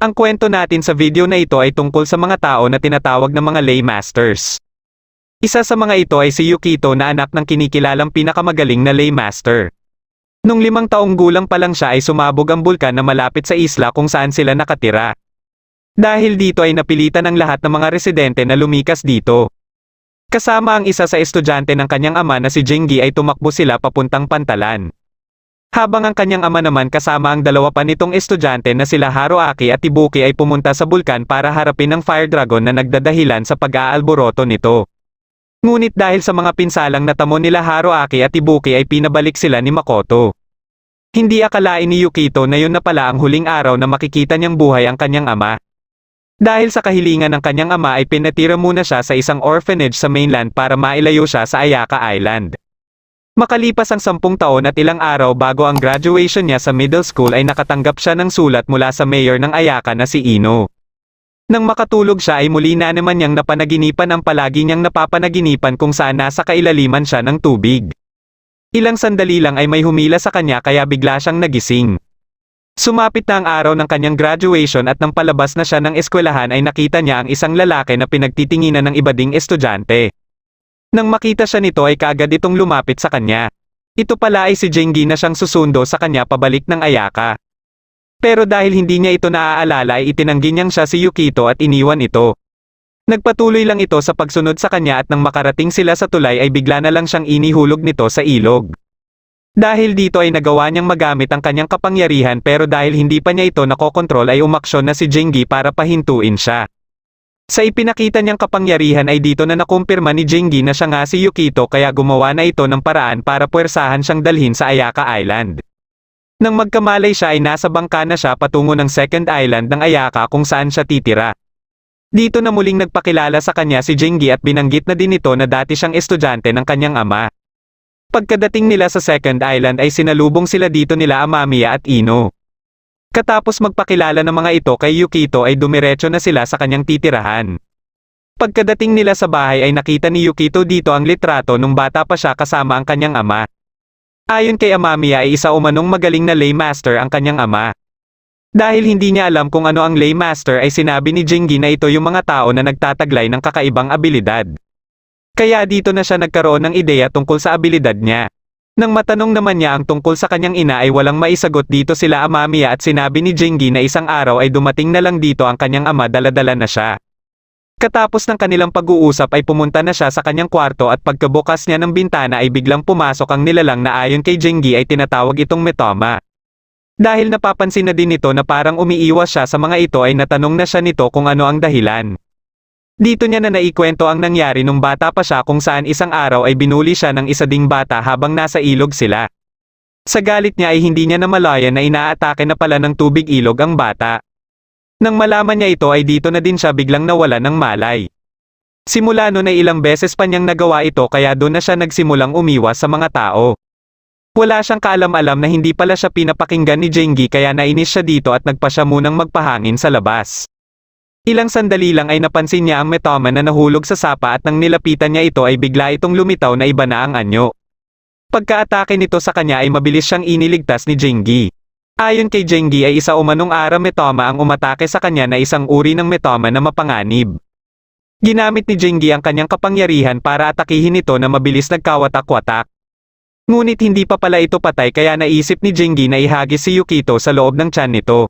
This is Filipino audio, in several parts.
Ang kwento natin sa video na ito ay tungkol sa mga tao na tinatawag na mga lay masters. Isa sa mga ito ay si Yukito na anak ng kinikilalang pinakamagaling na lay master. Nung 5 taong gulang pa lang siya ay sumabog ang bulkan na malapit sa isla kung saan sila nakatira. Dahil dito ay napilitan ang lahat ng mga residente na lumikas dito. Kasama ang isa sa estudyante ng kanyang ama na si Jingi ay tumakbo sila papuntang pantalan. Habang ang kanyang ama naman kasama ang dalawa pa nitong estudyante na sila Haruaki at Ibuki ay pumunta sa bulkan para harapin ang fire dragon na nagdadahilan sa pag-aalboroto nito. Ngunit dahil sa mga pinsalang natamo nila Haruaki at Ibuki ay pinabalik sila ni Makoto. Hindi akalain ni Yukito na yun na pala ang huling araw na makikita niyang buhay ang kanyang ama. Dahil sa kahilingan ng kanyang ama ay pinatira muna siya sa isang orphanage sa mainland para mailayo siya sa Ayaka Island. Makalipas ang 10 taon at ilang araw bago ang graduation niya sa middle school ay nakatanggap siya ng sulat mula sa mayor ng Ayaka na si Ino. Nang makatulog siya ay muli na naman niyang napanaginipan ang palagi niyang napapanaginipan kung saan nasa kailaliman siya ng tubig. Ilang sandali lang ay may humila sa kanya kaya bigla siyang nagising. Sumapit na ang araw ng kanyang graduation at nang palabas na siya ng eskwelahan ay nakita niya ang isang lalaki na pinagtitinginan ng iba ding estudyante. Nang makita siya nito ay kaagad itong lumapit sa kanya. Ito pala ay si Jingi na siyang susundo sa kanya pabalik ng Ayaka. Pero dahil hindi niya ito naaalala ay itinanggi niyang siya si Yukito at iniwan ito. Nagpatuloy lang ito sa pagsunod sa kanya at nang makarating sila sa tulay ay bigla na lang siyang inihulog nito sa ilog. Dahil dito ay nagawa niyang magamit ang kanyang kapangyarihan pero dahil hindi pa niya ito nakokontrol ay umaksyon na si Jingi para pahintuin siya. Sa ipinakita niyang kapangyarihan ay dito na nakumpirma ni Jingi na siya nga si Yukito kaya gumawa na ito ng paraan para puwersahan siyang dalhin sa Ayaka Island. Nang magkamalay siya ay nasa bangka na siya patungo ng second island ng Ayaka kung saan siya titira. Dito na muling nagpakilala sa kanya si Jingi at binanggit na din ito na dati siyang estudyante ng kanyang ama. Pagkadating nila sa second island ay sinalubong sila dito nila Amamiya at Ino. Katapos magpakilala ng mga ito kay Yukito ay dumiretso na sila sa kanyang titirahan. Pagkadating nila sa bahay ay nakita ni Yukito dito ang litrato nung bata pa siya kasama ang kanyang ama. Ayon kay Amamiya ay isa umanong magaling na lay master ang kanyang ama. Dahil hindi niya alam kung ano ang lay master ay sinabi ni Jingi na ito yung mga tao na nagtataglay ng kakaibang abilidad. Kaya dito na siya nagkaroon ng ideya tungkol sa abilidad niya. Nang matanong naman niya ang tungkol sa kanyang ina ay walang maisagot dito sila Amamiya at sinabi ni Jingi na isang araw ay dumating na lang dito ang kanyang ama dala-dala na siya. Katapos ng kanilang pag-uusap ay pumunta na siya sa kanyang kwarto at pagkabukas niya ng bintana ay biglang pumasok ang nilalang na ayon kay Jingi ay tinatawag itong Metama. Dahil napapansin na din nito na parang umiiwas siya sa mga ito ay natanong na siya nito kung ano ang dahilan. Dito niya na naikwento ang nangyari nung bata pa siya kung saan isang araw ay binuli siya ng isa ding bata habang nasa ilog sila. Sa galit niya ay hindi niya namalayan na inaatake na pala ng tubig ilog ang bata. Nang malaman niya ito ay dito na din siya biglang nawala ng malay. Simula noon ay ilang beses pa niyang nagawa ito kaya doon na siya nagsimulang umiwas sa mga tao. Wala siyang kaalam-alam na hindi pala siya pinapakinggan ni Jingi kaya nainis siya dito at nagpa siya munang magpahangin sa labas. Ilang sandali lang ay napansin niya ang Metama na nahulog sa sapa at nang nilapitan niya ito ay bigla itong lumitaw na iba na ang anyo. Pagkaatake nito sa kanya ay mabilis siyang iniligtas ni Jingi. Ayon kay Jingi ay isa umanong ara Metama ang umatake sa kanya na isang uri ng Metama na mapanganib. Ginamit ni Jingi ang kanyang kapangyarihan para atakihin ito na mabilis nagkawatak-watak. Ngunit hindi pa pala ito patay kaya naisip ni Jingi na ihagis si Yukito sa loob ng tiyan nito.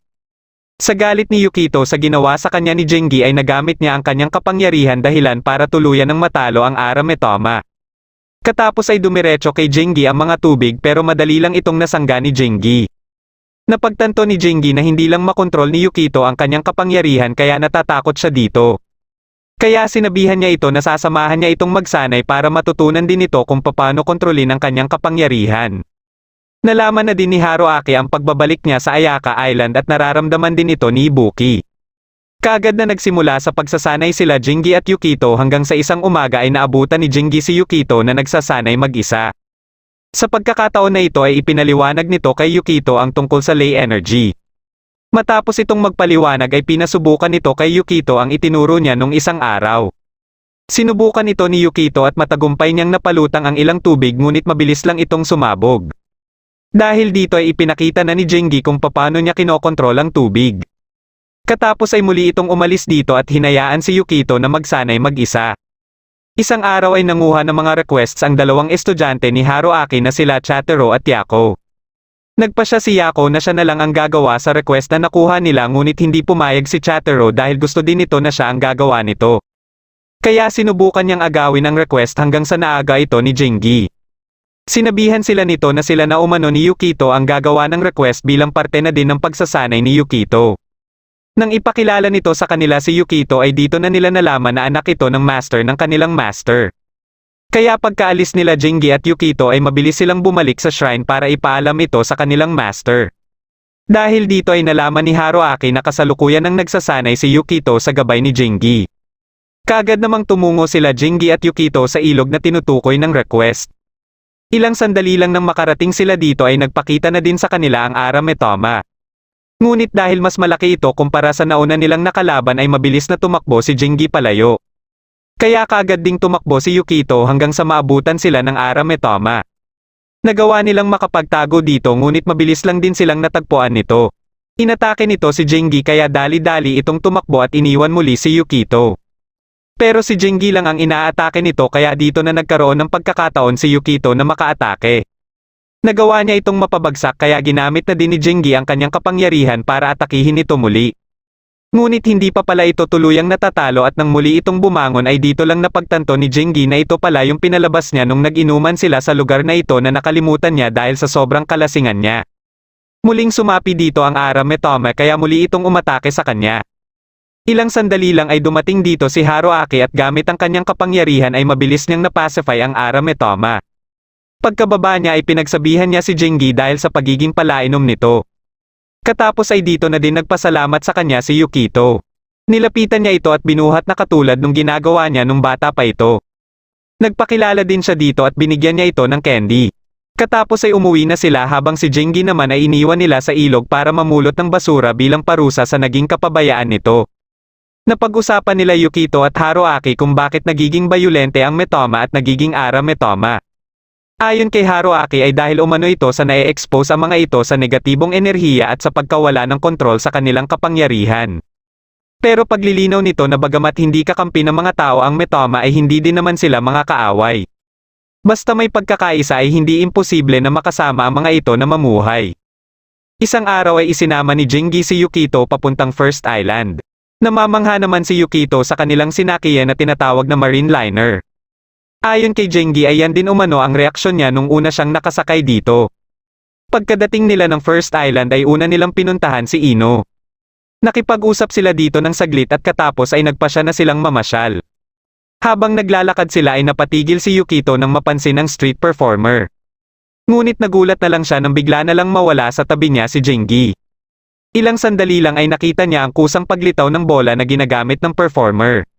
Sa galit ni Yukito sa ginawa sa kanya ni Jingi ay nagamit niya ang kanyang kapangyarihan dahilan para tuluyan ng matalo ang ara Metama. Katapos ay dumiretso kay Jingi ang mga tubig pero madali lang itong nasangga ni Jingi. Napagtanto ni Jingi na hindi lang makontrol ni Yukito ang kanyang kapangyarihan kaya natatakot siya dito. Kaya sinabihan niya ito na sasamahan niya itong magsanay para matutunan din ito kung paano kontrolin ang kanyang kapangyarihan. Nalaman na din ni Haruaki ang pagbabalik niya sa Ayaka Island at nararamdaman din ito ni Ibuki. Kaagad na nagsimula sa pagsasanay sila Jingi at Yukito hanggang sa isang umaga ay naabutan ni Jingi si Yukito na nagsasanay mag-isa. Sa pagkakataon na ito ay ipinaliwanag nito kay Yukito ang tungkol sa lay energy. Matapos itong magpaliwanag ay pinasubukan nito kay Yukito ang itinuro niya nung isang araw. Sinubukan ito ni Yukito at matagumpay niyang napalutang ang ilang tubig ngunit mabilis lang itong sumabog. Dahil dito ay ipinakita na ni Jingi kung paano niya kinokontrol ang tubig. Katapos ay muli itong umalis dito at hinayaan si Yukito na magsanay mag-isa. Isang araw ay nanguha ng mga requests ang dalawang estudyante ni Haruaki na sila Chatero at Yako. Nagpasya si Yako na siya na lang ang gagawa sa request na nakuha nila ngunit hindi pumayag si Chatero dahil gusto din nito na siya ang gagawa nito. Kaya sinubukan niyang agawin ang request hanggang sa naaga ito ni Jingi. Sinabihan sila nito na sila na umano ni Yukito ang gagawa ng request bilang parte na din ng pagsasanay ni Yukito. Nang ipakilala nito sa kanila si Yukito ay dito na nila nalaman na anak ito ng master ng kanilang master. Kaya pagkaalis nila Jingi at Yukito ay mabilis silang bumalik sa shrine para ipaalam ito sa kanilang master. Dahil dito ay nalaman ni Haruaki na kasalukuyan ang nagsasanay si Yukito sa gabay ni Jingi. Kaagad namang tumungo sila Jingi at Yukito sa ilog na tinutukoy ng request. Ilang sandali lang nang makarating sila dito ay nagpakita na din sa kanila ang Arame Toma. Ngunit dahil mas malaki ito kumpara sa nauna nilang nakalaban ay mabilis na tumakbo si Jingi palayo. Kaya kaagad ding tumakbo si Yukito hanggang sa maabutan sila ng Arame Toma. Nagawa nilang makapagtago dito ngunit mabilis lang din silang natagpuan nito. Inatake nito si Jingi kaya dali-dali itong tumakbo at iniwan muli si Yukito. Pero si Jingi lang ang inaatake nito kaya dito na nagkaroon ng pagkakataon si Yukito na makaatake. Nagawa niya itong mapabagsak kaya ginamit na din ni Jingi ang kanyang kapangyarihan para atakihin ito muli. Ngunit hindi pa pala ito tuluyang natatalo at nang muli itong bumangon ay dito lang napagtanto ni Jingi na ito pala yung pinalabas niya nung nag-inuman sila sa lugar na ito na nakalimutan niya dahil sa sobrang kalasingan niya. Muling sumapi dito ang Arame Toma kaya muli itong umatake sa kanya. Ilang sandali lang ay dumating dito si Haruaki at gamit ang kanyang kapangyarihan ay mabilis niyang napacify ang Arame Toma. Pagkababa niya ay pinagsabihan niya si Jingi dahil sa pagiging palainom nito. Katapos ay dito na din nagpasalamat sa kanya si Yukito. Nilapitan niya ito at binuhat na katulad nung ginagawa niya nung bata pa ito. Nagpakilala din siya dito at binigyan niya ito ng candy. Katapos ay umuwi na sila habang si Jingi naman ay iniwan nila sa ilog para mamulot ng basura bilang parusa sa naging kapabayaan nito. Napag-usapan nila Yukito at Haruaki kung bakit nagiging bayulente ang Metoma at nagiging Arame Toma. Ayon kay Haruaki ay dahil umano ito sa na-expose ang mga ito sa negatibong enerhiya at sa pagkawala ng kontrol sa kanilang kapangyarihan. Pero paglilinaw nito na bagamat hindi kakampi ng mga tao ang Metoma ay hindi din naman sila mga kaaway. Basta may pagkakaisa ay hindi imposible na makasama ang mga ito na mamuhay. Isang araw ay isinama ni Jingi si Yukito papuntang First Island. Namamangha naman si Yukito sa kanilang sinakyan na tinatawag na marine liner. Ayon kay Jingi ay yan din umano ang reaksyon niya nung una siyang nakasakay dito. Pagkadating nila ng First Island ay una nilang pinuntahan si Ino. Nakipag-usap sila dito ng saglit at katapos ay nagpasya na silang mamasyal. Habang naglalakad sila ay napatigil si Yukito nang mapansin ang street performer. Ngunit nagulat na lang siya nang bigla na lang mawala sa tabi niya si Jingi. Ilang sandali lang ay nakita niya ang kusang paglitaw ng bola na ginagamit ng performer.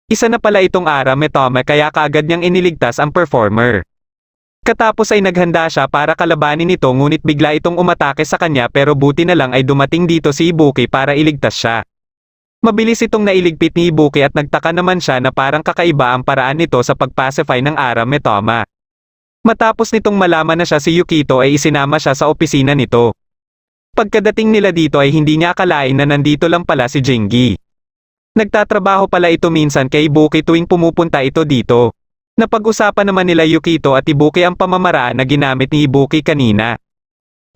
Isa na pala itong Arame Toma kaya kaagad niyang iniligtas ang performer. Katapos ay naghanda siya para kalabanin ito ngunit bigla itong umatake sa kanya pero buti na lang ay dumating dito si Ibuki para iligtas siya. Mabilis itong nailigpit ni Ibuki at nagtaka naman siya na parang kakaiba ang paraan nito sa pagpacify ng Arame Toma. Matapos nitong malaman na siya si Yukito ay isinama siya sa opisina nito. Pagkadating nila dito ay hindi niya akalain na nandito lang pala si Jingi. Nagtatrabaho pala ito minsan kay Ibuki tuwing pumupunta ito dito. Napag-usapan naman nila Yukito at Ibuki ang pamamaraan na ginamit ni Ibuki kanina.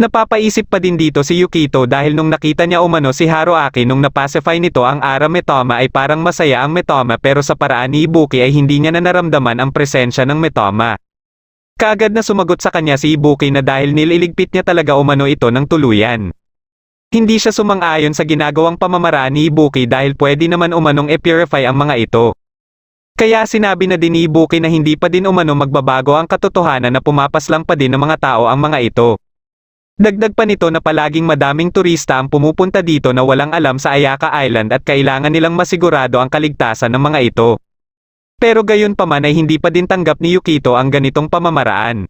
Napapaisip pa din dito si Yukito dahil nung nakita niya umano si Haruaki nung napacify nito ang Arame Toma ay parang masaya ang Metoma pero sa paraan ni Ibuki ay hindi niya na naramdaman ang presensya ng Metoma. Kaagad na sumagot sa kanya si Ibuki na dahil nililigpit niya talaga umano ito ng tuluyan. Hindi siya sumang-ayon sa ginagawang pamamaraan ni Ibuki dahil pwede naman umanong i-purify ang mga ito. Kaya sinabi na din ni Ibuki na hindi pa din umano magbabago ang katotohanan na pumapaslang pa din ng mga tao ang mga ito. Dagdag pa nito na palaging madaming turista ang pumupunta dito na walang alam sa Ayaka Island at kailangan nilang masigurado ang kaligtasan ng mga ito. Pero gayon pa man ay hindi pa din tanggap ni Yukito ang ganitong pamamaraan.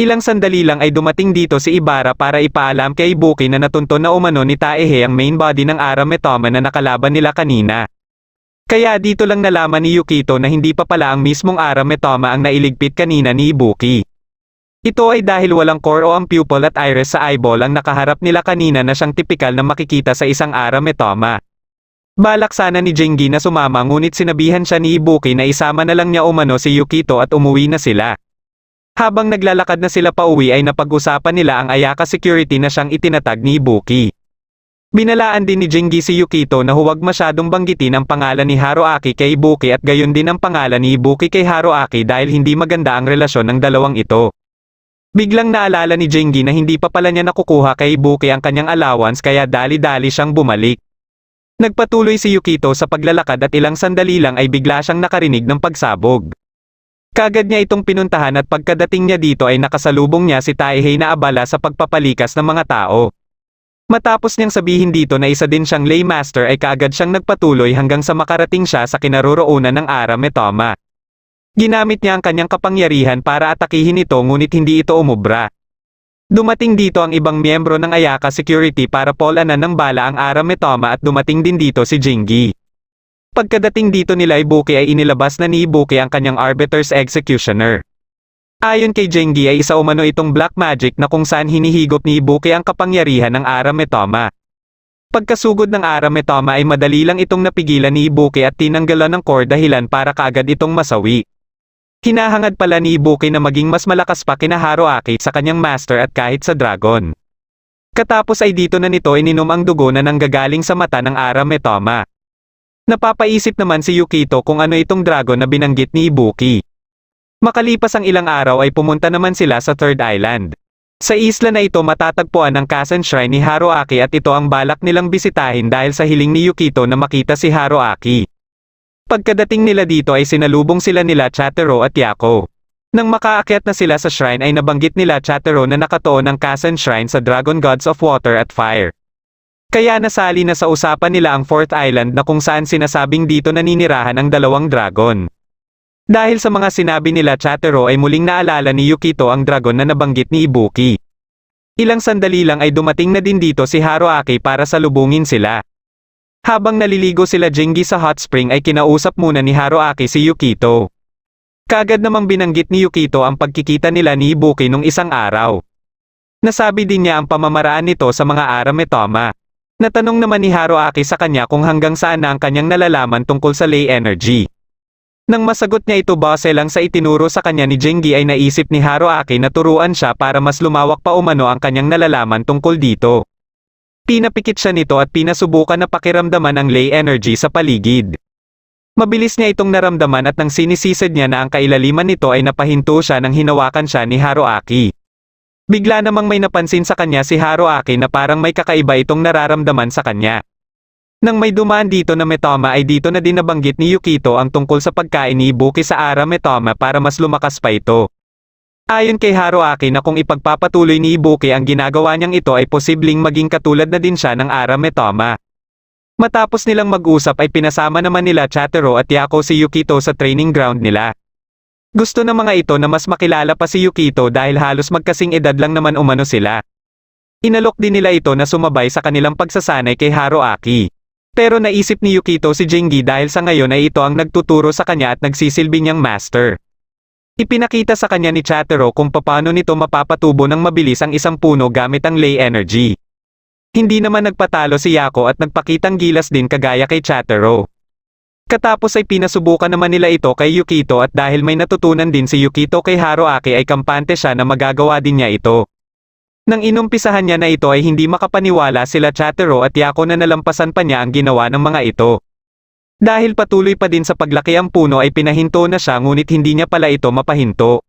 Ilang sandali lang ay dumating dito si Ibara para ipaalam kay Ibuki na natunto na umano ni Taehe ang main body ng Arame Toma na nakalaban nila kanina. Kaya dito lang nalaman ni Yukito na hindi pa pala ang mismong Arame Toma ang nailigpit kanina ni Ibuki. Ito ay dahil walang core o ang pupil at iris sa eyeball ang nakaharap nila kanina na siyang tipikal na makikita sa isang Arametoma. Balak sana ni Jingi na sumama ngunit sinabihan siya ni Ibuki na isama na lang niya umano si Yukito at umuwi na sila. Habang naglalakad na sila pauwi ay napag-usapan nila ang Ayaka security na siyang itinatag ni Ibuki. Binalaan din ni Jingi si Yukito na huwag masyadong banggitin ang pangalan ni Haruaki kay Ibuki at gayon din ang pangalan ni Ibuki kay Haruaki dahil hindi maganda ang relasyon ng dalawang ito. Biglang naalala ni Jingi na hindi pa pala niya nakukuha kay Ibuki ang kanyang allowance kaya dali-dali siyang bumalik. Nagpatuloy si Yukito sa paglalakad at ilang sandali lang ay bigla siyang nakarinig ng pagsabog. Kagad niya itong pinuntahan at pagkadating niya dito ay nakasalubong niya si Taihei na abala sa pagpapalikas ng mga tao. Matapos niyang sabihin dito na isa din siyang lay master ay kaagad siyang nagpatuloy hanggang sa makarating siya sa kinaroroonan ng Arametoma. Ginamit niya ang kanyang kapangyarihan para atakihin ito ngunit hindi ito umubra. Dumating dito ang ibang miyembro ng Ayaka security para polanan ng bala ang Arametoma at dumating din dito si Jingi. Pagkadating dito nila Ibuki ay inilabas na ni Ibuki ang kanyang Arbiter's Executioner. Ayon kay Jingi ay isa umano itong black magic na kung saan hinihigop ni Ibuki ang kapangyarihan ng Arametoma. Pagkasugod ng Arametoma ay madali lang itong napigilan ni Ibuki at tinanggalan ng core dahilan para kaagad itong masawi. Hinahangad pala ni Ibuki na maging mas malakas pa kina Haruaki sa kanyang master at kahit sa dragon. Katapos ay dito na nito ininom ang dugo na nanggagaling sa mata ng Arametoma. Napapaisip naman si Yukito kung ano itong dragon na binanggit ni Ibuki. Makalipas ang ilang araw ay pumunta naman sila sa Third Island. Sa isla na ito matatagpuan ang Kazen Shrine ni Haruaki at ito ang balak nilang bisitahin dahil sa hiling ni Yukito na makita si Haruaki. Pagkadating nila dito ay sinalubong sila nila Chatero at Yako. Nang makaakyat na sila sa shrine ay nabanggit nila Chatero na nakatuon ang Kazen Shrine sa Dragon Gods of Water at Fire. Kaya nasali na sa usapan nila ang Fourth Island na kung saan sinasabing dito naninirahan ang dalawang dragon. Dahil sa mga sinabi nila Chatero ay muling naalala ni Yukito ang dragon na nabanggit ni Ibuki. Ilang sandali lang ay dumating na din dito si Haruaki para salubungin sila. Habang naliligo sila Jingi sa hot spring ay kinausap muna ni Haruaki si Yukito. Kagad namang binanggit ni Yukito ang pagkikita nila ni Ibuki nung isang araw. Nasabi din niya ang pamamaraan nito sa mga Arametoma. Natanong naman ni Haruaki sa kanya kung hanggang saan na ang kanyang nalalaman tungkol sa lay energy. Nang masagot niya ito base lang sa itinuro sa kanya ni Jingi ay naisip ni Haruaki na turuan siya para mas lumawak pa umano ang kanyang nalalaman tungkol dito. Pinapikit siya nito at pinasubukan na pakiramdaman ang lay energy sa paligid. Mabilis niya itong naramdaman at nang sinisisid niya na ang kailaliman nito ay napahinto siya nang hinawakan siya ni Haruaki. Bigla namang may napansin sa kanya si Haruaki na parang may kakaiba itong nararamdaman sa kanya. Nang may dumaan dito na Metoma ay dito na din nabanggit ni Yukito ang tungkol sa pagkain ni Ibuki sa Arametoma para mas lumakas pa ito. Ayon kay Haruaki na kung ipagpapatuloy ni Ibuki ang ginagawa niyang ito ay posibleng maging katulad na din siya ng Arametoma. Matapos nilang mag-usap ay pinasama naman nila Chatero at Yako si Yukito sa training ground nila. Gusto ng mga ito na mas makilala pa si Yukito dahil halos magkasing edad lang naman umano sila. Inalok din nila ito na sumabay sa kanilang pagsasanay kay Haruaki. Pero naisip ni Yukito si Jingi dahil sa ngayon ay ito ang nagtuturo sa kanya at nagsisilbi niyang master. Ipinakita sa kanya ni Chatero kung paano nito mapapatubo ng mabilis ang isang puno gamit ang lay energy. Hindi naman nagpatalo si Yako at nagpakitang gilas din kagaya kay Chatero. Katapos ay pinasubukan naman nila ito kay Yukito at dahil may natutunan din si Yukito kay Haruaki ay kampante siya na magagawa din niya ito. Nang inumpisahan niya na ito ay hindi makapaniwala sila Chatero at Yako na nalampasan pa niya ang ginawa ng mga ito. Dahil patuloy pa din sa paglaki ang puno ay pinahinto na siya ngunit hindi niya pala ito mapahinto.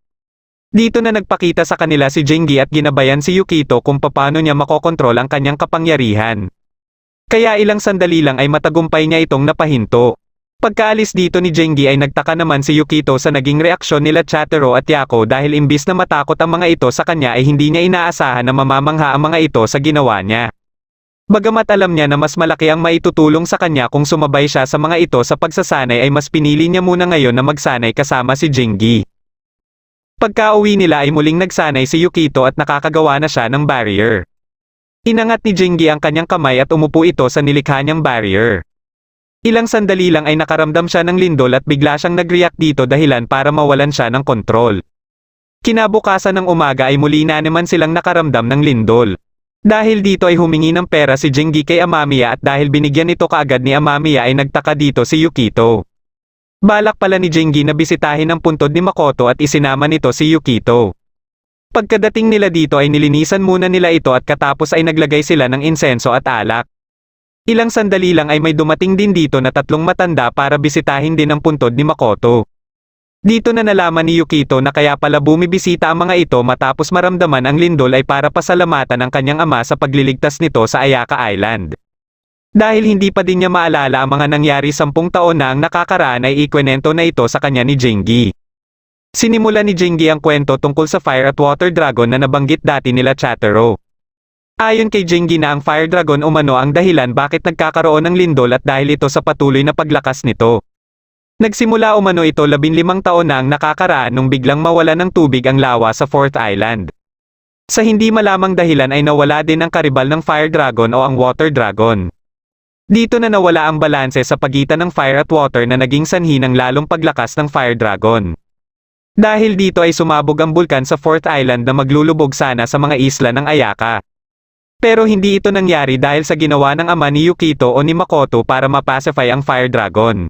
Dito na nagpakita sa kanila si Jingi at ginabayan si Yukito kung paano niya makokontrol ang kanyang kapangyarihan. Kaya ilang sandali lang ay matagumpay niya itong napahinto. Pagkaalis dito ni Jingi ay nagtaka naman si Yukito sa naging reaksyon nila Chatero at Yako dahil imbis na matakot ang mga ito sa kanya ay hindi niya inaasahan na mamamangha ang mga ito sa ginawa niya. Bagamat alam niya na mas malaki ang maitutulong sa kanya kung sumabay siya sa mga ito sa pagsasanay ay mas pinili niya muna ngayon na magsanay kasama si Jingi. Pagka-uwi nila ay muling nagsanay si Yukito at nakakagawa na siya ng barrier. Inangat ni Jingi ang kanyang kamay at umupo ito sa nilikha niyang barrier. Ilang sandali lang ay nakaramdam siya ng lindol at bigla siyang nag-react dito dahilan para mawalan siya ng kontrol. Kinabukasan ng umaga ay muli na naman silang nakaramdam ng lindol. Dahil dito ay humingi ng pera si Jingi kay Amamiya at dahil binigyan ito kaagad ni Amamiya ay nagtaka dito si Yukito. Balak pala ni Jingi na bisitahin ang puntod ni Makoto at isinama nito si Yukito. Pagkadating nila dito ay nilinisan muna nila ito at katapos ay naglagay sila ng insenso at alak. Ilang sandali lang ay may dumating din dito na tatlong matanda para bisitahin din ang puntod ni Makoto. Dito na nalaman ni Yukito na kaya pala bumibisita ang mga ito matapos maramdaman ang lindol ay para pasalamatan ang kanyang ama sa pagliligtas nito sa Ayaka Island. Dahil hindi pa din niya maalala ang mga nangyari 10 taon na ang nakakaraan ay ikwento na ito sa kanya ni Jingi. Sinimula ni Jingi ang kwento tungkol sa Fire at Water Dragon na nabanggit dati nila Chatero. Ayon kay Jingi na ang Fire Dragon umano ang dahilan bakit nagkakaroon ng lindol at dahil ito sa patuloy na paglakas nito. Nagsimula umano ito 15 taon na ang nakakaraan nung biglang mawala ng tubig ang lawa sa 4th Island. Sa hindi malamang dahilan ay nawala din ang karibal ng Fire Dragon o ang Water Dragon. Dito na nawala ang balanse sa pagitan ng Fire at Water na naging sanhi ng lalong paglakas ng Fire Dragon. Dahil dito ay sumabog ang bulkan sa 4th Island na maglulubog sana sa mga isla ng Ayaka. Pero hindi ito nangyari dahil sa ginawa ng ama ni Yukito o ni Makoto para mapacify ang Fire Dragon.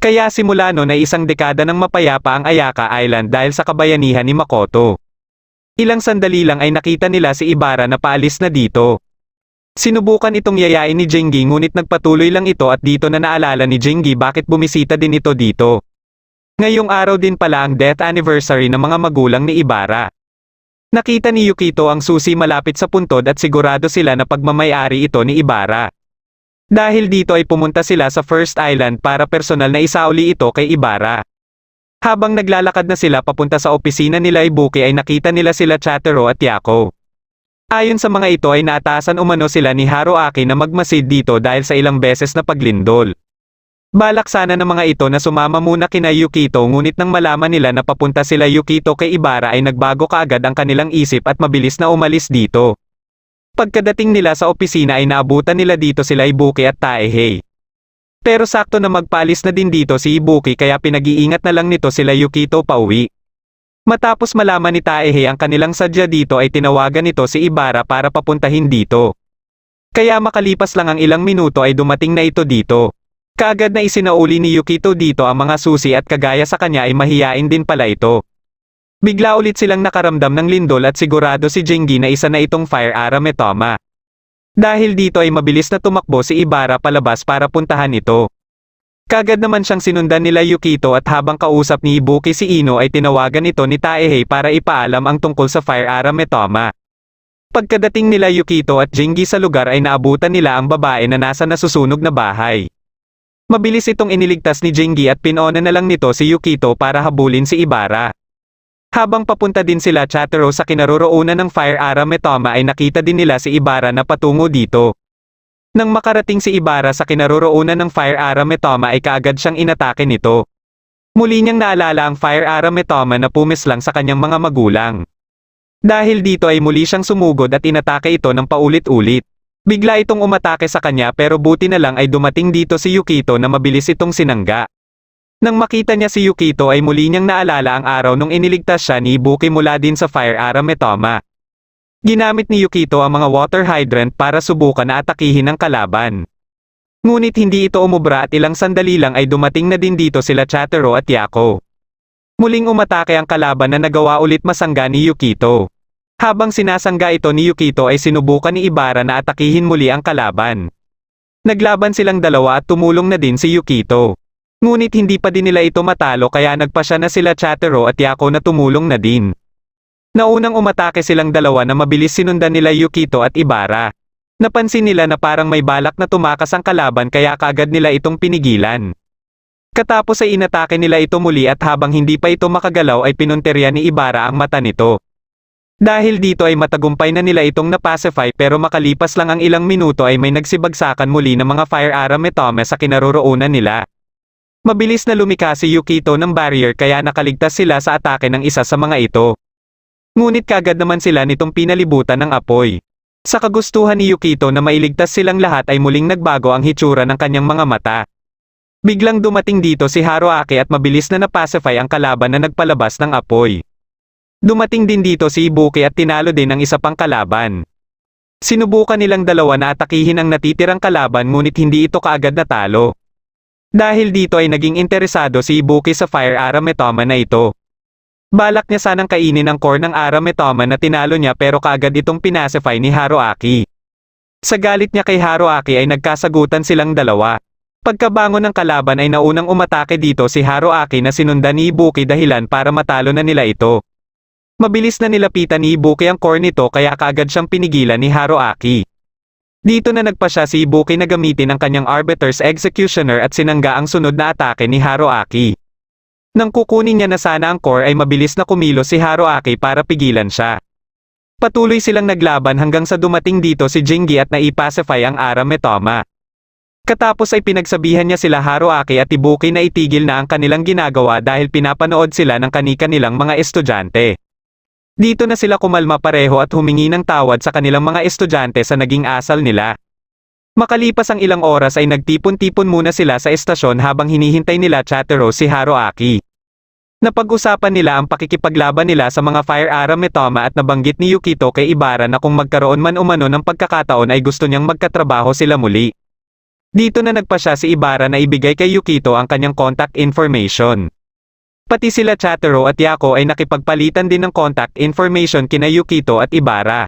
Kaya simula noon ay isang dekada ng mapayapa ang Ayaka Island dahil sa kabayanihan ni Makoto. Ilang sandali lang ay nakita nila si Ibara na paalis na dito. Sinubukan itong yayain ni Jingi ngunit nagpatuloy lang ito at dito na naalala ni Jingi bakit bumisita din ito dito. Ngayong araw din pala ang death anniversary ng mga magulang ni Ibara. Nakita ni Yukito ang susi malapit sa puntod at sigurado sila na pagmamay-ari ito ni Ibara. Dahil dito ay pumunta sila sa First Island para personal na isauli ito kay Ibara. Habang naglalakad na sila papunta sa opisina nila Ibuki ay nakita nila sila Chatero at Yako. Ayon sa mga ito ay naatasan umano sila ni Haruaki na magmasid dito dahil sa ilang beses na paglindol. Balak sana ng mga ito na sumama muna kina Yukito ngunit nang malaman nila na papunta sila Yukito kay Ibara ay nagbago kaagad ang kanilang isip at mabilis na umalis dito. Pagkadating nila sa opisina ay naabutan nila dito sila Ibuki at Taehei. Pero sakto na magpaalis na din dito si Ibuki kaya pinag-iingat na lang nito sila Yukito pauwi. Matapos malaman ni Taehei ang kanilang sadya dito ay tinawagan nito si Ibara para papuntahin dito. Kaya makalipas lang ang ilang minuto ay dumating na ito dito. Kaagad na isinauli ni Yukito dito ang mga susi at kagaya sa kanya ay mahiyain din pala ito. Bigla ulit silang nakaramdam ng lindol at sigurado si Jingi na isa na itong Fire Arametoma. Dahil dito ay mabilis na tumakbo si Ibara palabas para puntahan ito. Kagad naman siyang sinundan nila Yukito at habang kausap ni Ibuki si Ino ay tinawagan ito ni Taehei para ipaalam ang tungkol sa Fire Arametoma. Pagkadating nila Yukito at Jingi sa lugar ay naabutan nila ang babae na nasa nasusunog na bahay. Mabilis itong iniligtas ni Jingi at pinona na lang nito si Yukito para habulin si Ibara. Habang papunta din sila Chatero sa kinaroroonan ng Fire Arametoma ay nakita din nila si Ibara na patungo dito. Nang makarating si Ibara sa kinaroroonan ng Fire Arametoma ay kaagad siyang inatake nito. Muli niyang naalala ang Fire Arametoma na pumislang sa kanyang mga magulang. Dahil dito ay muli siyang sumugod at inatake ito ng paulit-ulit. Bigla itong umatake sa kanya pero buti na lang ay dumating dito si Yukito na mabilis itong sinangga. Nang makita niya si Yukito ay muli niyang naalala ang araw nung iniligtas siya ni Ibuki mula din sa Fire Arametoma. Ginamit ni Yukito ang mga water hydrant para subukan na atakihin ang kalaban. Ngunit hindi ito umubra at ilang sandali lang ay dumating na din dito sila Chatero at Yako. Muling umatake ang kalaban na nagawa ulit masangga ni Yukito. Habang sinasangga ito ni Yukito ay sinubukan ni Ibara na atakihin muli ang kalaban. Naglaban silang dalawa at tumulong na din si Yukito. Ngunit hindi pa din nila ito matalo kaya nagpasya na sila Chatero at Yako na tumulong na din. Naunang umatake silang dalawa na mabilis sinundan nila Yukito at Ibara. Napansin nila na parang may balak na tumakas ang kalaban kaya kaagad nila itong pinigilan. Katapos ay inatake nila ito muli at habang hindi pa ito makagalaw ay pinunterya ni Ibara ang mata nito. Dahil dito ay matagumpay na nila itong napacify pero makalipas lang ang ilang minuto ay may nagsibagsakan muli ng mga Fire Arametoma sa kinaroroonan nila. Mabilis na lumika si Yukito ng barrier kaya nakaligtas sila sa atake ng isa sa mga ito. Ngunit kagad naman sila nitong pinalibutan ng apoy. Sa kagustuhan ni Yukito na mailigtas silang lahat ay muling nagbago ang hitsura ng kanyang mga mata. Biglang dumating dito si Haruaki at mabilis na napacify ang kalaban na nagpalabas ng apoy. Dumating din dito si Ibuki at tinalo din ang isa pang kalaban. Sinubukan nilang dalawa na atakihin ang natitirang kalaban ngunit hindi ito kaagad natalo. Dahil dito ay naging interesado si Ibuki sa Fire Arametoma na ito. Balak niya sanang kainin ang core ng Arametoma na tinalo niya pero kaagad itong pinacify ni Haruaki. Sa galit niya kay Haruaki ay nagkasagutan silang dalawa. Pagkabangon ng kalaban ay naunang umatake dito si Haruaki na sinundan ni Ibuki dahilan para matalo na nila ito. Mabilis na nilapitan ni Ibuki ang core nito kaya kaagad siyang pinigilan ni Haruaki. Dito na nagpa siya si Ibuki na gamitin ang kanyang Arbiter's Executioner at sinangga ang sunod na atake ni Haruaki. Nang kukunin niya na sana ang core ay mabilis na kumilos si Haruaki para pigilan siya. Patuloy silang naglaban hanggang sa dumating dito si Jingi at naipacify ang Arametoma. Katapos ay pinagsabihan niya sila Haruaki at Ibuki na itigil na ang kanilang ginagawa dahil pinapanood sila ng kani-kanilang mga estudyante. Dito na sila kumalma pareho at humingi ng tawad sa kanilang mga estudyante sa naging asal nila. Makalipas ang ilang oras ay nagtipon-tipon muna sila sa estasyon habang hinihintay nila Chatero si Haruaki. Napag-usapan nila ang pakikipaglaban nila sa mga Fire Arametoma at nabanggit ni Yukito kay Ibara na kung magkaroon man umano ng pagkakataon ay gusto niyang magkatrabaho sila muli. Dito na nagpa siya si Ibara na ibigay kay Yukito ang kanyang contact information. Pati sila Chatero at Yako ay nakipagpalitan din ng contact information kina Yukito at Ibara.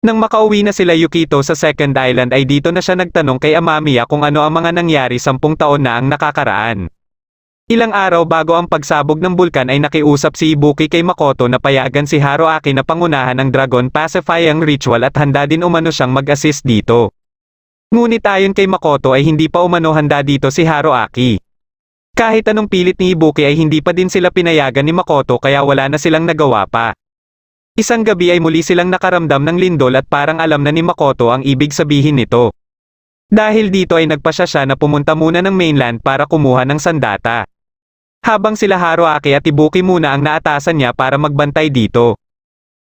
Nang makauwi na sila Yukito sa second island ay dito na siya nagtanong kay Amamiya kung ano ang mga nangyari 10 taon na ang nakakaraan. Ilang araw bago ang pagsabog ng bulkan ay nakiusap si Ibuki kay Makoto na payagan si Haruaki na pangunahan ng Dragon Pacifying Ritual at handa din umano siyang mag-assist dito. Ngunit ayon kay Makoto ay hindi pa umano handa dito si Haruaki. Kahit anong pilit ni Ibuki ay hindi pa din sila pinayagan ni Makoto kaya wala na silang nagawa pa. Isang gabi ay muli silang nakaramdam ng lindol at parang alam na ni Makoto ang ibig sabihin nito. Dahil dito ay nagpasya siya na pumunta muna ng mainland para kumuha ng sandata. Habang sila Haruaki at Ibuki muna ang naatasan niya para magbantay dito.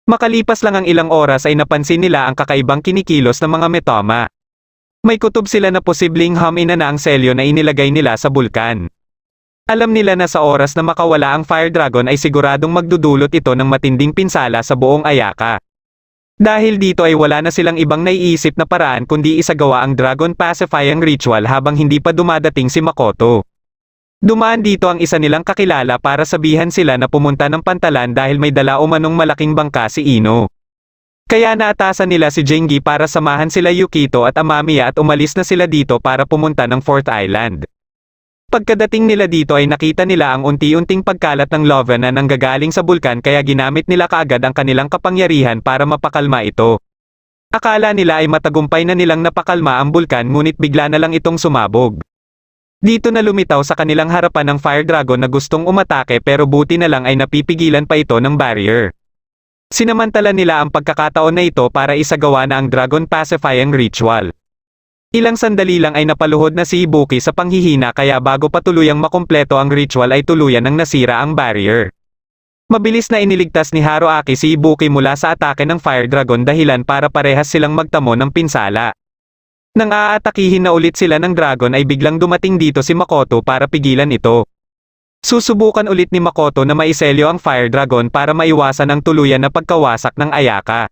Makalipas lang ang ilang oras ay napansin nila ang kakaibang kinikilos ng mga metoma. May kutob sila na posibleng hum-ina na ang selyo na inilagay nila sa bulkan. Alam nila na sa oras na makawala ang Fire Dragon ay siguradong magdudulot ito ng matinding pinsala sa buong Ayaka. Dahil dito ay wala na silang ibang naiisip na paraan kundi isagawa ang Dragon Pacifying Ritual habang hindi pa dumadating si Makoto. Dumaan dito ang isa nilang kakilala para sabihan sila na pumunta ng pantalan dahil may dala umanong malaking bangka si Ino. Kaya naatasan nila si Jingi para samahan sila Yukito at Amamiya at umalis na sila dito para pumunta ng Fourth Island. Pagkadating nila dito ay nakita nila ang unti-unting pagkalat ng lava na nanggagaling sa bulkan kaya ginamit nila kaagad ang kanilang kapangyarihan para mapakalma ito. Akala nila ay matagumpay na nilang napakalma ang bulkan ngunit bigla na lang itong sumabog. Dito na lumitaw sa kanilang harapan ng Fire Dragon na gustong umatake pero buti na lang ay napipigilan pa ito ng barrier. Sinamantala nila ang pagkakataon na ito para isagawa na ang Dragon Pacifying Ritual. Ilang sandali lang ay napaluhod na si Ibuki sa panghihina kaya bago pa tuluyang makumpleto ang ritual ay tuluyan ng nasira ang barrier. Mabilis na iniligtas ni Haruaki si Ibuki mula sa atake ng Fire Dragon dahilan para parehas silang magtamo ng pinsala. Nang aatakihin na ulit sila ng dragon ay biglang dumating dito si Makoto para pigilan ito. Susubukan ulit ni Makoto na maiselyo ang Fire Dragon para maiwasan ang tuluyan na pagkawasak ng Ayaka.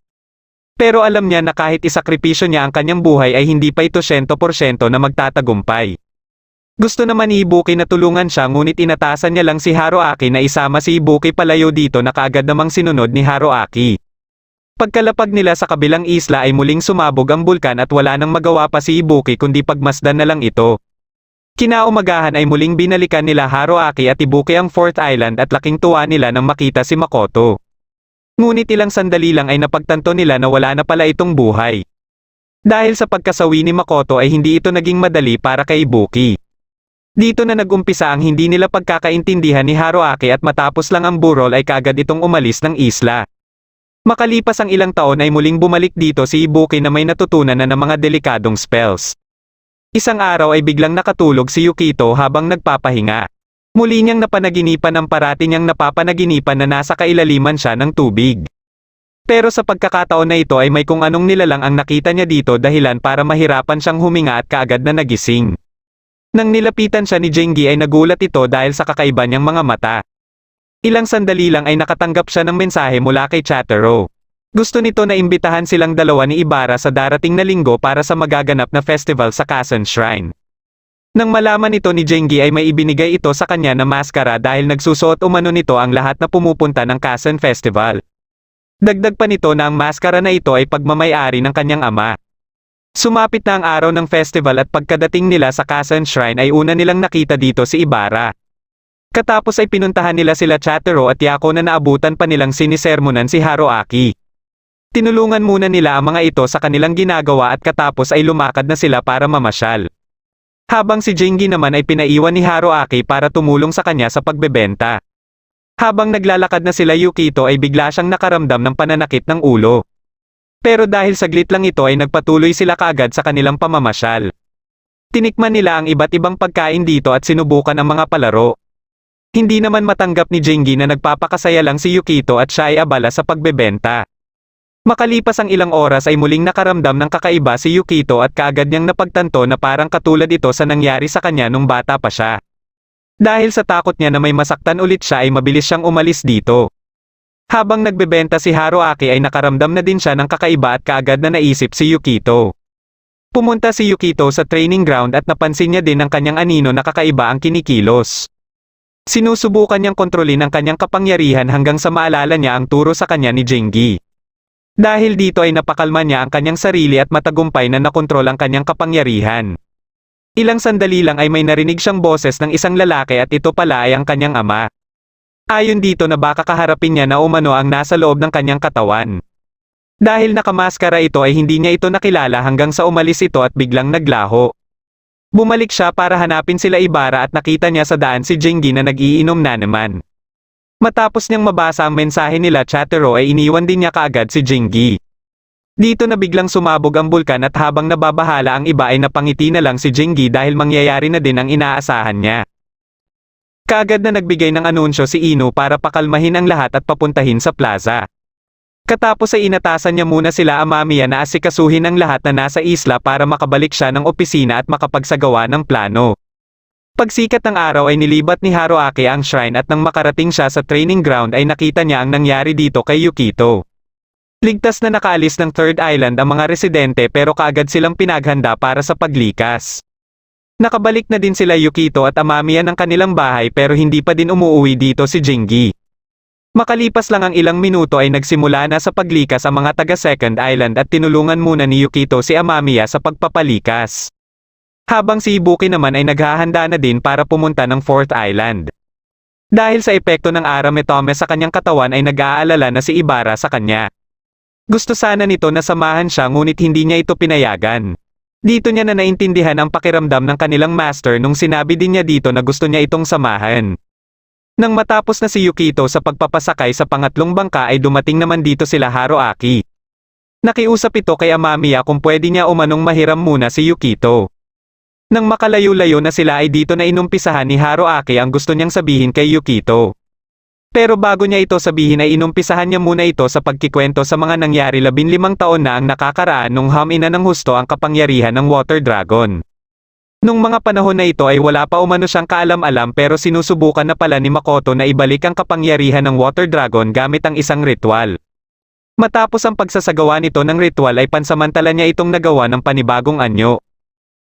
Pero alam niya na kahit isakripisyo niya ang kanyang buhay ay hindi pa ito 100% na magtatagumpay. Gusto naman ni Ibuki na tulungan siya ngunit inatasan niya lang si Haruaki na isama si Ibuki palayo dito na kaagad namang sinunod ni Haruaki. Pagkalapag nila sa kabilang isla ay muling sumabog ang bulkan at wala nang magawa pa si Ibuki kundi pagmasdan na lang ito. Kinaumagahan ay muling binalikan nila Haruaki at Ibuki ang Fourth Island at laking tuwa nila nang makita si Makoto. Ngunit ilang sandali lang ay napagtanto nila na wala na pala itong buhay. Dahil sa pagkasawi ni Makoto ay hindi ito naging madali para kay Ibuki. Dito na nagumpisa ang hindi nila pagkakaintindihan ni Haruaki at matapos lang ang burol ay kaagad itong umalis ng isla. Makalipas ang ilang taon ay muling bumalik dito si Ibuki na may natutunan na ng mga delikadong spells. Isang araw ay biglang nakatulog si Yukito habang nagpapahinga. Muli niyang napanaginipan ang parati niyang napapanaginipan na nasa kailaliman siya ng tubig. Pero sa pagkakataon na ito ay may kung anong nilalang ang nakita niya dito dahilan para mahirapan siyang huminga at kaagad na nagising. Nang nilapitan siya ni Jingi ay nagulat ito dahil sa kakaiba niyang mga mata. Ilang sandali lang ay nakatanggap siya ng mensahe mula kay Chatero. Gusto nito na imbitahan silang dalawa ni Ibarra sa darating na linggo para sa magaganap na festival sa Quezon Shrine. Nang malaman ito ni Jengi ay may ibinigay ito sa kanya na maskara dahil nagsusuot umano nito ang lahat na pumupunta ng Quezon Festival. Dagdag pa nito na ang maskara na ito ay pagmamay-ari ng kanyang ama. Sumapit na ang araw ng festival at pagkadating nila sa Quezon Shrine ay una nilang nakita dito si Ibarra. Katapos ay pinuntahan nila sila Chatero at Yako na naabutan pa nilang sinisermonan si Haruaki. Tinulungan muna nila ang mga ito sa kanilang ginagawa at katapos ay lumakad na sila para mamasyal. Habang si Jengi naman ay pinaiwan ni Haruaki para tumulong sa kanya sa pagbebenta. Habang naglalakad na sila Yukito ay bigla siyang nakaramdam ng pananakit ng ulo. Pero dahil saglit lang ito ay nagpatuloy sila kaagad sa kanilang pamamasyal. Tinikman nila ang iba't ibang pagkain dito at sinubukan ang mga palaro. Hindi naman matanggap ni Jengi na nagpapakasaya lang si Yukito at siya ay abala sa pagbebenta. Makalipas ang ilang oras ay muling nakaramdam ng kakaiba si Yukito at kaagad niyang napagtanto na parang katulad ito sa nangyari sa kanya nung bata pa siya. Dahil sa takot niya na may masaktan ulit siya ay mabilis siyang umalis dito. Habang nagbebenta si Haruaki ay nakaramdam na din siya ng kakaiba at kaagad na naisip si Yukito. Pumunta si Yukito sa training ground at napansin niya din ang kanyang anino na kakaiba ang kinikilos. Sinusubukan niyang kontrolin ang kanyang kapangyarihan hanggang sa maalala niya ang turo sa kanya ni Jengi. Dahil dito ay napakalma niya ang kanyang sarili at matagumpay na nakontrol ang kanyang kapangyarihan. Ilang sandali lang ay may narinig siyang boses ng isang lalaki at ito pala ay ang kanyang ama. Ayon dito na baka kaharapin niya na umano ang nasa loob ng kanyang katawan. Dahil nakamaskara ito ay hindi niya ito nakilala hanggang sa umalis ito at biglang naglaho. Bumalik siya para hanapin sila Ibarra at nakita niya sa daan si Jengi na nag-iinom na naman. Matapos niyang mabasa ang mensahe nila Chatero ay iniwan din niya kaagad si Jengi. Dito na biglang sumabog ang bulkan at habang nababahala ang iba ay napangiti na lang si Jengi dahil mangyayari na din ang inaasahan niya. Kaagad na nagbigay ng anunsyo si Ino para pakalmahin ang lahat at papuntahin sa plaza. Katapos ay inatasan niya muna sila Amamiya na asikasuhin ang lahat na nasa isla para makabalik siya ng opisina at makapagsagawa ng plano. Pagsikat ng araw ay nilibat ni Haruaki ang shrine at nang makarating siya sa training ground ay nakita niya ang nangyari dito kay Yukito. Ligtas na nakaalis ng Third Island ang mga residente pero kaagad silang pinaghanda para sa paglikas. Nakabalik na din sila Yukito at Amamiya ng kanilang bahay pero hindi pa din umuuwi dito si Jengi. Makalipas lang ang ilang minuto ay nagsimula na sa paglikas ang mga taga Second Island at tinulungan muna ni Yukito si Amamiya sa pagpapalikas. Habang si Ibuki naman ay naghahanda na din para pumunta ng Fourth Island. Dahil sa epekto ng Arametome sa kanyang katawan ay nag-aalala na si Ibarra sa kanya. Gusto sana nito na samahan siya ngunit hindi niya ito pinayagan. Dito niya na naintindihan ang pakiramdam ng kanilang master nung sinabi din niya dito na gusto niya itong samahan. Nang matapos na si Yukito sa pagpapasakay sa pangatlong bangka ay dumating naman dito sila Haruaki. Nakiusap ito kay Amamiya kung pwede niya umanong mahiram muna si Yukito. Nang makalayo-layo na sila ay dito na inumpisahan ni Haruaki ang gusto niyang sabihin kay Yukito. Pero bago niya ito sabihin ay inumpisahan niya muna ito sa pagkikwento sa mga nangyari 15 taon na ang nakakaraan nung hamina ng husto ang kapangyarihan ng Water Dragon. Nung mga panahon na ito ay wala pa umano siyang kaalam-alam pero sinusubukan na pala ni Makoto na ibalik ang kapangyarihan ng Water Dragon gamit ang isang ritual. Matapos ang pagsasagawa nito ng ritual ay pansamantala niya itong nagawa ng panibagong anyo.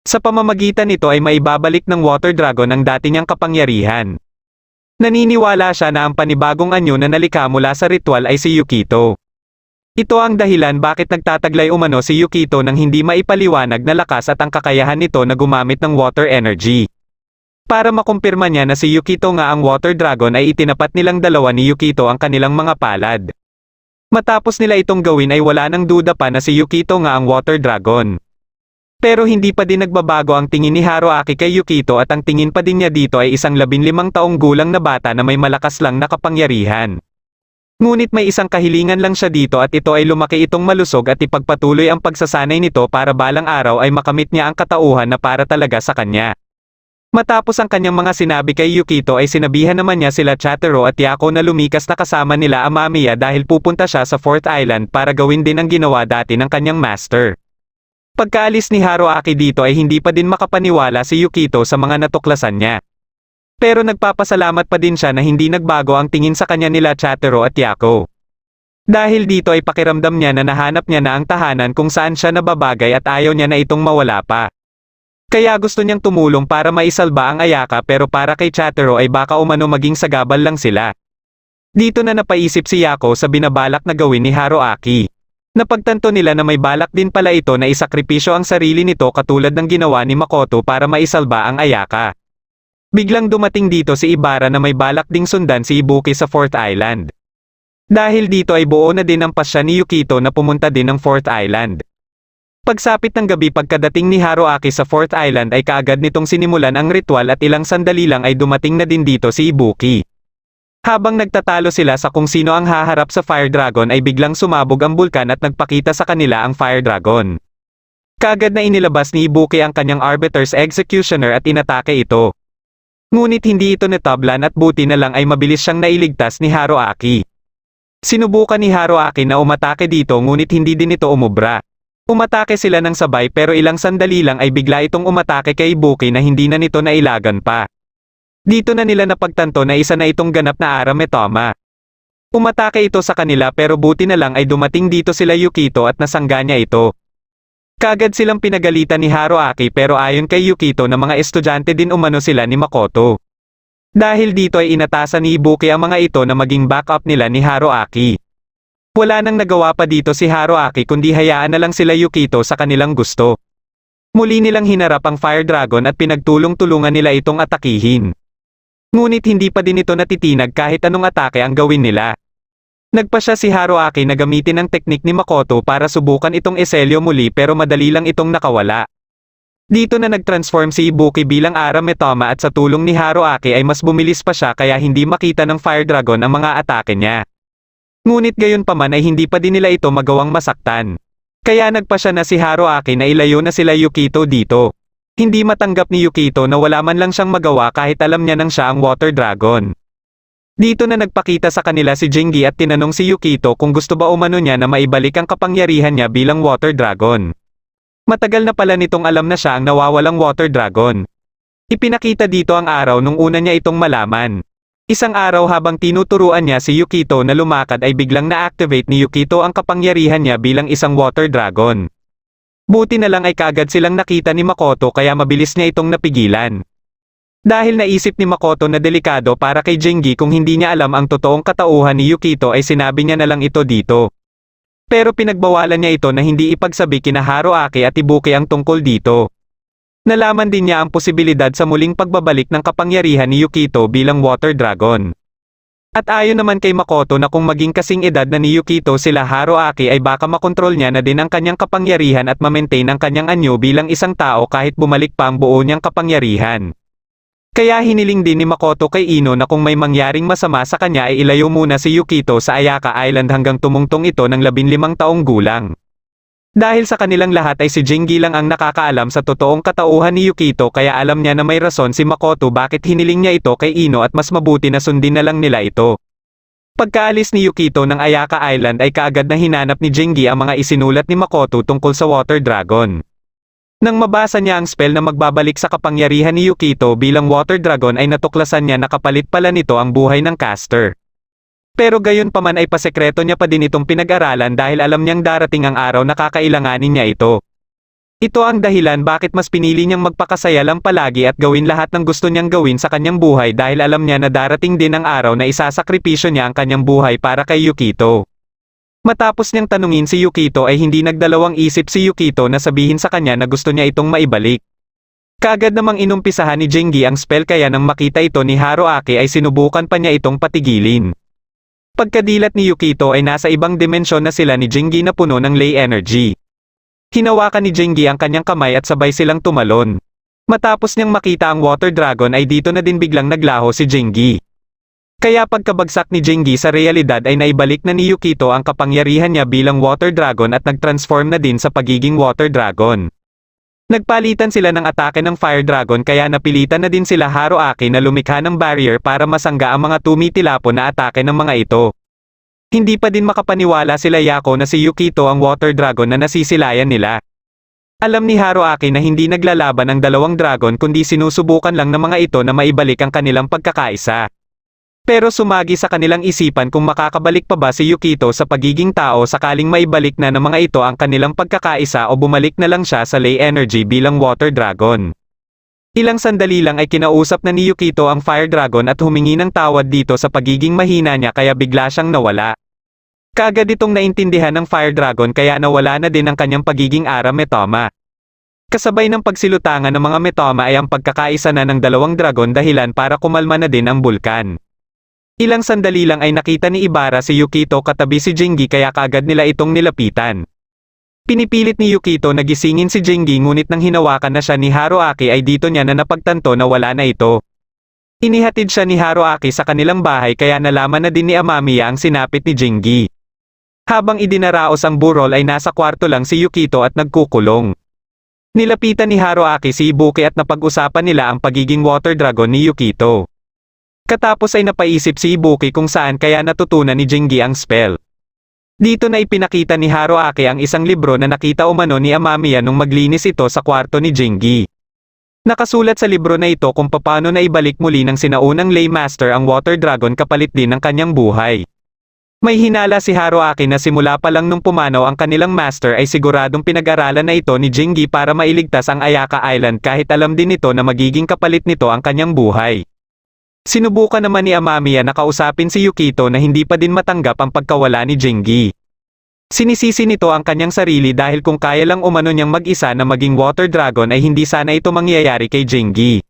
Sa pamamagitan nito ay maibabalik ng Water Dragon ang dati niyang kapangyarihan. Naniniwala siya na ang panibagong anyo na nalikha mula sa ritual ay si Yukito. Ito ang dahilan bakit nagtataglay umano si Yukito ng hindi maipaliwanag na lakas at ang kakayahan nito na gumamit ng water energy. Para makumpirma niya na si Yukito nga ang Water Dragon ay itinapat nilang dalawa ni Yukito ang kanilang mga palad. Matapos nila itong gawin ay wala nang duda pa na si Yukito nga ang Water Dragon. Pero hindi pa din nagbabago ang tingin ni Haruaki kay Yukito at ang tingin pa din niya dito ay isang 15 taong gulang na bata na may malakas lang na kapangyarihan. Ngunit may isang kahilingan lang siya dito at ito ay lumaki itong malusog at ipagpatuloy ang pagsasanay nito para balang araw ay makamit niya ang katauhan na para talaga sa kanya. Matapos ang kanyang mga sinabi kay Yukito ay sinabihan naman niya sila Chatero at Yako na lumikas na kasama nila Amamiya dahil pupunta siya sa Fourth Island para gawin din ang ginawa dati ng kanyang master. Pagkaalis ni Haruaki dito ay hindi pa din makapaniwala si Yukito sa mga natuklasan niya. Pero nagpapasalamat pa din siya na hindi nagbago ang tingin sa kanya nila Chatero at Yako. Dahil dito ay pakiramdam niya na nahanap niya na ang tahanan kung saan siya nababagay at ayaw niya na itong mawala pa. Kaya gusto niyang tumulong para maisalba ang Ayaka pero para kay Chatero ay baka umano maging sagabal lang sila. Dito na napaisip si Yako sa binabalak na gawin ni Haruaki. Napagtanto nila na may balak din pala ito na isakripisyo ang sarili nito katulad ng ginawa ni Makoto para maisalba ang Ayaka. Biglang dumating dito si Ibara na may balak ding sundan si Ibuki sa 4th Island. Dahil dito ay buo na din ang pasya ni Yukito na pumunta din ng 4th Island. Pagsapit ng gabi pagkadating ni Haruaki sa 4th Island ay kaagad nitong sinimulan ang ritual at ilang sandali lang ay dumating na din dito si Ibuki. Habang nagtatalo sila sa kung sino ang haharap sa Fire Dragon ay biglang sumabog ang bulkan at nagpakita sa kanila ang Fire Dragon. Kaagad na inilabas ni Ibuki ang kanyang Arbiter's Executioner at inatake ito. Ngunit hindi ito natablan at buti na lang ay mabilis siyang nailigtas ni Haruaki. Sinubukan ni Haruaki na umatake dito ngunit hindi din ito umubra. Umatake sila ng sabay pero ilang sandali lang ay bigla itong umatake kay Ibuki na hindi na nito nailagan pa. Dito na nila napagtanto na isa na itong ganap na Arametoma. Umatake ito sa kanila pero buti na lang ay dumating dito sila Yukito at nasangga niya ito. Kaagad silang pinagalitan ni Haruaki pero ayon kay Yukito na mga estudyante din umano sila ni Makoto. Dahil dito ay inatasan ni Ibuki ang mga ito na maging backup nila ni Haruaki. Wala nang nagawa pa dito si Haruaki kundi hayaan na lang sila Yukito sa kanilang gusto. Muli nilang hinarap ang Fire Dragon at pinagtulong-tulungan nila itong atakihin. Ngunit hindi pa din ito natitinag kahit anong atake ang gawin nila. Nagpasya si Haruaki na gamitin ang teknik ni Makoto para subukan itong Eselyo muli pero madali lang itong nakawala. Dito na nag-transform si Ibuki bilang Arametoma at sa tulong ni Haruaki ay mas bumilis pa siya kaya hindi makita ng Fire Dragon ang mga atake niya. Ngunit gayon pa man ay hindi pa din nila ito magawang masaktan. Kaya nagpasya na si Haruaki na ilayo na sila Yukito dito. Hindi matanggap ni Yukito na wala man lang siyang magawa kahit alam niya nang siya ang Water Dragon. Dito na nagpakita sa kanila si Jingi at tinanong si Yukito kung gusto ba umano niya na maibalik ang kapangyarihan niya bilang Water Dragon. Matagal na pala nitong alam na siya ang nawawalang Water Dragon. Ipinakita dito ang araw nung una niya itong malaman. Isang araw habang tinuturuan niya si Yukito na lumakad ay biglang na-activate ni Yukito ang kapangyarihan niya bilang isang Water Dragon. Buti na lang ay kaagad silang nakita ni Makoto kaya mabilis niya itong napigilan. Dahil naisip ni Makoto na delikado para kay Jingi kung hindi niya alam ang totoong katauhan ni Yukito ay sinabi niya na lang ito dito. Pero pinagbawalan niya ito na hindi ipagsabi kina Haruaki at Ibuki ang tungkol dito. Nalaman din niya ang posibilidad sa muling pagbabalik ng kapangyarihan ni Yukito bilang Water Dragon. At ayon naman kay Makoto na kung maging kasing edad na ni Yukito sila Haruaki ay baka makontrol niya na din ang kanyang kapangyarihan at ma-maintain ang kanyang anyo bilang isang tao kahit bumalik pa ang buo niyang kapangyarihan. Kaya hiniling din ni Makoto kay Ino na kung may mangyaring masama sa kanya ay ilayo muna si Yukito sa Ayaka Island hanggang tumungtong ito ng 15 taong gulang. Dahil sa kanilang lahat ay si Jingi lang ang nakakaalam sa totoong katauhan ni Yukito kaya alam niya na may rason si Makoto bakit hiniling niya ito kay Ino at mas mabuti na sundin na lang nila ito. Pagkaalis ni Yukito ng Ayaka Island ay kaagad na hinanap ni Jingi ang mga isinulat ni Makoto tungkol sa Water Dragon. Nang mabasa niya ang spell na magbabalik sa kapangyarihan ni Yukito bilang Water Dragon ay natuklasan niya na kapalit pala nito ang buhay ng caster. Pero gayon pa man ay pasekreto niya pa din itong pinag-aralan dahil alam niyang darating ang araw na kakailanganin niya ito. Ito ang dahilan bakit mas pinili niyang magpakasaya lang palagi at gawin lahat ng gusto niyang gawin sa kanyang buhay dahil alam niya na darating din ang araw na isasakripisyo niya ang kanyang buhay para kay Yukito. Matapos niyang tanungin si Yukito ay hindi nagdalawang isip si Yukito na sabihin sa kanya na gusto niya itong maibalik. Kaagad namang inumpisahan ni Jingi ang spell kaya nang makita ito ni Haruaki ay sinubukan pa niya itong patigilin. Pagkadilat ni Yukito ay nasa ibang dimensyon na sila ni Jingi na puno ng ley energy. Hinawakan ni Jingi ang kanyang kamay at sabay silang tumalon. Matapos niyang makita ang Water Dragon ay dito na din biglang naglaho si Jingi. Kaya pagkabagsak ni Jingi sa realidad ay naibalik na ni Yukito ang kapangyarihan niya bilang Water Dragon at nag-transform na din sa pagiging Water Dragon. Nagpalitan sila ng atake ng Fire Dragon kaya napilitan na din sila Haruaki na lumikha ng barrier para masangga ang mga tumitilapon na atake ng mga ito. Hindi pa din makapaniwala sila Yako na si Yukito ang Water Dragon na nasisilayan nila. Alam ni Haruaki na hindi naglalaban ang dalawang dragon kundi sinusubukan lang ng mga ito na maibalik ang kanilang pagkakaisa. Pero sumagi sa kanilang isipan kung makakabalik pa ba si Yukito sa pagiging tao sakaling maibalik na ng mga ito ang kanilang pagkakaisa o bumalik na lang siya sa Lei Energy bilang Water Dragon. Ilang sandali lang ay kinausap na ni Yukito ang Fire Dragon at humingi ng tawad dito sa pagiging mahina niya kaya bigla siyang nawala. Kaagad itong naintindihan ng Fire Dragon kaya nawala na din ang kanyang pagiging Ara Metoma. Kasabay ng pagsilutangan ng mga Metoma ay ang pagkakaisa na ng dalawang dragon dahilan para kumalma na din ang bulkan. Ilang sandali lang ay nakita ni Ibara si Yukito katabi si Jingi kaya kaagad nila itong nilapitan. Pinipilit ni Yukito na gisingin si Jingi ngunit nang hinawakan na siya ni Haruaki ay dito niya na napagtanto na wala na ito. Inihatid siya ni Haruaki sa kanilang bahay kaya nalaman na din ni Amamiya ang sinapit ni Jingi. Habang idinaraos ang burol ay nasa kwarto lang si Yukito at nagkukulong. Nilapitan ni Haruaki si Ibuki at napag-usapan nila ang pagiging water dragon ni Yukito. Katapos ay napaisip si Ibuki kung saan kaya natutunan ni Jingi ang spell. Dito na ipinakita ni Haruaki ang isang libro na nakita umano ni Amamiya nung maglinis ito sa kwarto ni Jingi. Nakasulat sa libro na ito kung paano na ibalik muli ng sinaunang Lay Master ang Water Dragon kapalit din ng kanyang buhay. May hinala si Haruaki na simula pa lang nung pumanaw ang kanilang master ay siguradong pinag-aralan na ito ni Jingi para mailigtas ang Ayaka Island kahit alam din nito na magiging kapalit nito ang kanyang buhay. Sinubukan naman ni Amamiya na kausapin si Yukito na hindi pa din matanggap ang pagkawala ni Jingi. Sinisisi nito ang kanyang sarili dahil kung kaya lang umano niyang mag-isa na maging Water Dragon ay hindi sana ito mangyayari kay Jingi.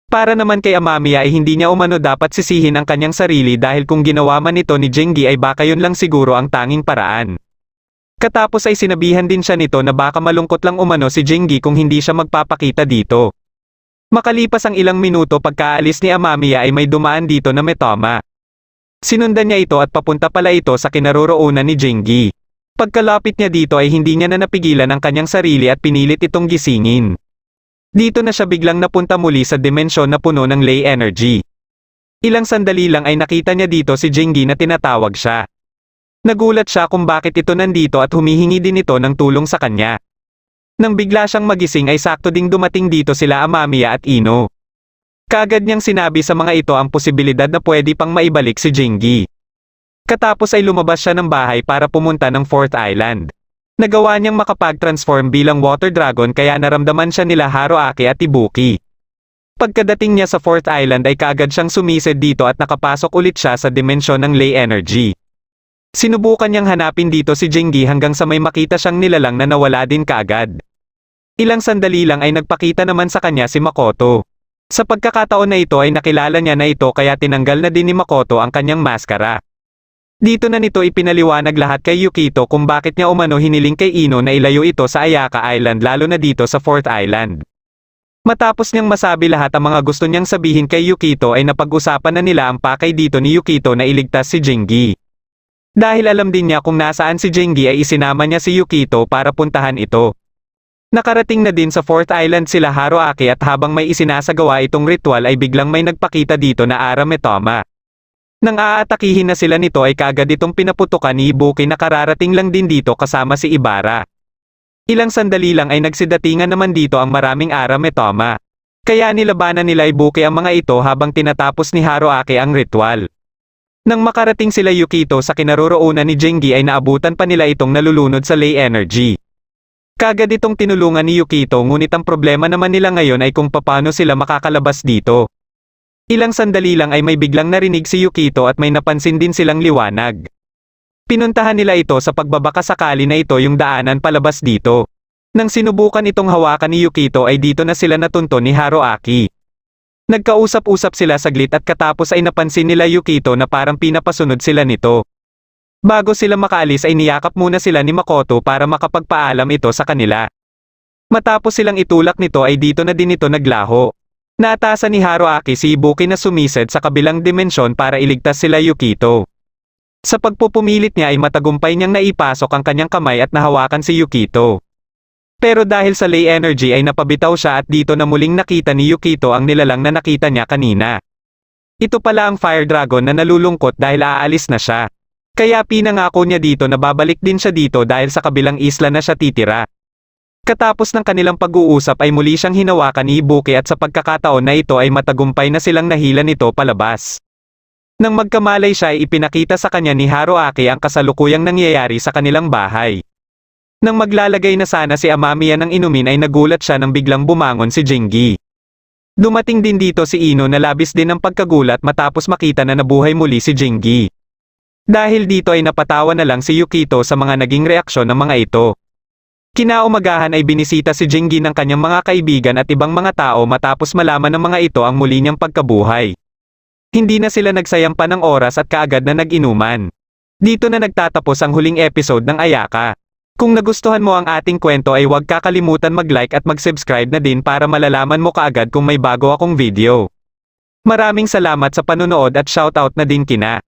Para naman kay Amamiya ay hindi niya umano dapat sisihin ang kanyang sarili dahil kung ginawa man ito ni Jingi ay baka yun lang siguro ang tanging paraan. Katapos ay sinabihan din siya nito na baka malungkot lang umano si Jingi kung hindi siya magpapakita dito. Makalipas ang ilang minuto pagkaalis ni Amamiya ay may dumaan dito na Metoma. Sinundan niya ito at papunta pala ito sa kinaroroonan ni Jingi. Pagkalapit niya dito ay hindi niya na napigilan ang kanyang sarili at pinilit itong gisingin. Dito na siya biglang napunta muli sa dimensyon na puno ng Lay Energy. Ilang sandali lang ay nakita niya dito si Jingi na tinatawag siya. Nagulat siya kung bakit ito nandito at humihingi din ito ng tulong sa kanya. Nang bigla siyang magising ay sakto ding dumating dito sila Amamiya at Ino. Kaagad niyang sinabi sa mga ito ang posibilidad na pwede pang maibalik si Jingi. Katapos ay lumabas siya ng bahay para pumunta ng Fourth Island. Nagawa niyang makapag-transform bilang Water Dragon kaya naramdaman siya nila Haruaki at Ibuki. Pagkadating niya sa Fourth Island ay kaagad siyang sumisid dito at nakapasok ulit siya sa dimensyon ng Lay Energy. Sinubukan niyang hanapin dito si Jingi hanggang sa may makita siyang nilalang na nawala din kaagad. Ilang sandali lang ay nagpakita naman sa kanya si Makoto. Sa pagkakataon na ito ay nakilala niya na ito kaya tinanggal na din ni Makoto ang kanyang maskara. Dito na nito ipinaliwanag lahat kay Yukito kung bakit niya umano hiniling kay Ino na ilayo ito sa Ayaka Island lalo na dito sa Fourth Island. Matapos niyang masabi lahat ang mga gusto niyang sabihin kay Yukito ay napag-usapan na nila ang pakay dito ni Yukito na iligtas si Jingi. Dahil alam din niya kung nasaan si Jingi ay isinama niya si Yukito para puntahan ito. Nakarating na din sa Fourth Island sila Haruaki at habang may isinasagawa itong ritual ay biglang may nagpakita dito na Ara Metoma. Nang aatakihin na sila nito ay kaagad itong pinaputukan ni Ibuki na kararating lang din dito kasama si Ibara. Ilang sandali lang ay nagsidatingan naman dito ang maraming Ara Metoma. Kaya nilabanan nila Ibuki ang mga ito habang tinatapos ni Haruaki ang ritual. Nang makarating sila Yukito sa kinaroroonan ni Jingi ay naabutan pa nila itong nalulunod sa Lay Energy. Kaagad itong tinulungan ni Yukito ngunit ang problema naman nila ngayon ay kung paano sila makakalabas dito. Ilang sandali lang ay may biglang narinig si Yukito at may napansin din silang liwanag. Pinuntahan nila ito sa pagbabaka sakali na ito yung daanan palabas dito. Nang sinubukan itong hawakan ni Yukito ay dito na sila natunto ni Haruaki. Nagkausap-usap sila saglit at katapos ay napansin nila Yukito na parang pinapasunod sila nito. Bago sila makaalis ay niyakap muna sila ni Makoto para makapagpaalam ito sa kanila. Matapos silang itulak nito ay dito na din ito naglaho. Naatasan ni Haruaki si Ibuki na sumisid sa kabilang dimensyon para iligtas sila Yukito. Sa pagpupumilit niya ay matagumpay niyang naipasok ang kanyang kamay at nahawakan si Yukito. Pero dahil sa Lay Energy ay napabitaw siya at dito na muling nakita ni Yukito ang nilalang na nakita niya kanina. Ito pala ang Fire Dragon na nalulungkot dahil aalis na siya. Kaya pinangako niya dito na babalik din siya dito dahil sa kabilang isla na siya titira. Katapos ng kanilang pag-uusap ay muli siyang hinawakan ni Ibuki at sa pagkakataon na ito ay matagumpay na silang nahila nito palabas. Nang magkamalay siya ay ipinakita sa kanya ni Haruaki ang kasalukuyang nangyayari sa kanilang bahay. Nang maglalagay na sana si Amamiya ng inumin ay nagulat siya nang biglang bumangon si Jingi. Dumating din dito si Ino na labis din ng pagkagulat matapos makita na nabuhay muli si Jingi. Dahil dito ay napatawa na lang si Yukito sa mga naging reaksyon ng mga ito. Kinaumagahan ay binisita si Jingi ng kanyang mga kaibigan at ibang mga tao matapos malaman ng mga ito ang muli niyang pagkabuhay. Hindi na sila nagsayang pa ng oras at kaagad na nag-inuman. Dito na nagtatapos ang huling episode ng Ayaka. Kung nagustuhan mo ang ating kwento ay huwag kakalimutan mag-like at mag-subscribe na din para malalaman mo kaagad kung may bago akong video. Maraming salamat sa panonood at shoutout na din kina